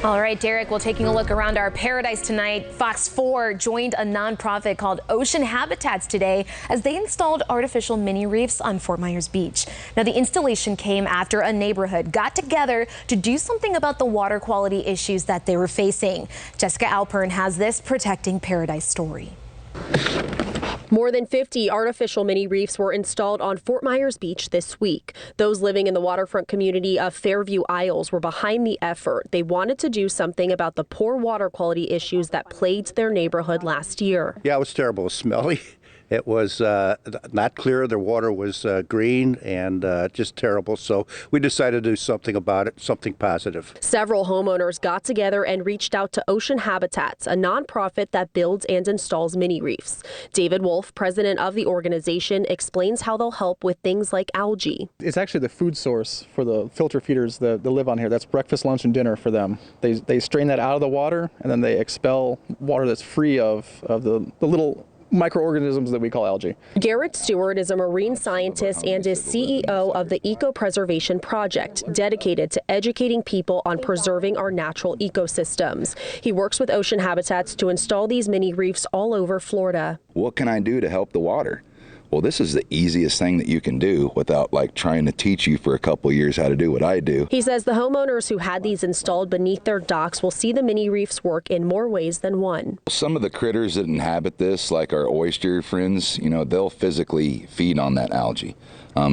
All right, Derek, well, taking a look around our paradise tonight, Fox 4 joined a nonprofit called Ocean Habitats today as they installed artificial mini reefs on Fort Myers Beach. Now, the installation came after a neighborhood got together to do something about the water quality issues that they were facing. Jessica Alpern has this Protecting Paradise story. More than 50 artificial mini reefs were installed on Fort Myers Beach this week. Those living in the waterfront community of Fairview Isles were behind the effort. They wanted to do something about the poor water quality issues that plagued their neighborhood last year. Yeah, it was terrible. It was smelly. It was not clear. The water was green and just terrible. So we decided to do something about it, something positive. Several homeowners got together and reached out to Ocean Habitats, a nonprofit that builds and installs mini reefs. David Wolf, president of the organization, explains how they'll help with things like algae. It's actually the food source for the filter feeders that live on here. That's breakfast, lunch, and dinner for them. They strain that out of the water, and then they expel water that's free of the little microorganisms that we call algae. Garrett Stewart is a marine scientist and is CEO of the Eco Preservation Project, dedicated to educating people on preserving our natural ecosystems. He works with Ocean Habitats to install these mini reefs all over Florida. What can I do to help the water? Well, this is the easiest thing that you can do without trying to teach you for a couple of years how to do what I do. He says the homeowners who had these installed beneath their docks will see the mini reefs work in more ways than one. Some of the critters that inhabit this, like our oyster friends, they'll physically feed on that algae.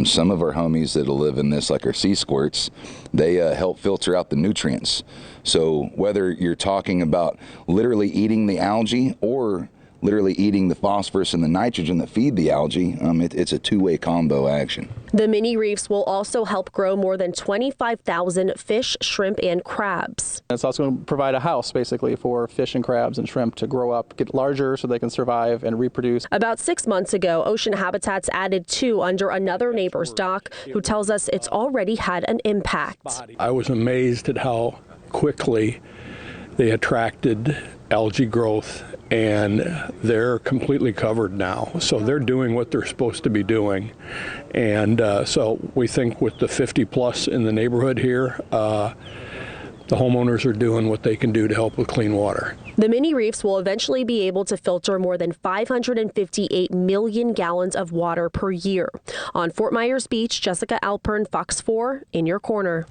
Some of our homies that live in this, like our sea squirts, they help filter out the nutrients. So whether you're talking about literally eating the algae or literally eating the phosphorus and the nitrogen that feed the algae, it's a two-way combo action. The mini reefs will also help grow more than 25,000 fish, shrimp, and crabs. It's also going to provide a house, basically, for fish and crabs and shrimp to grow up, get larger so they can survive and reproduce. About 6 months ago, Ocean Habitats added 2 under another neighbor's dock, who tells us it's already had an impact. I was amazed at how quickly they attracted algae growth, and they're completely covered now. So they're doing what they're supposed to be doing. And so we think with the 50 plus in the neighborhood here, the homeowners are doing what they can do to help with clean water. The mini reefs will eventually be able to filter more than 558 million gallons of water per year. On Fort Myers Beach, Jessica Alpern, Fox 4, in your corner.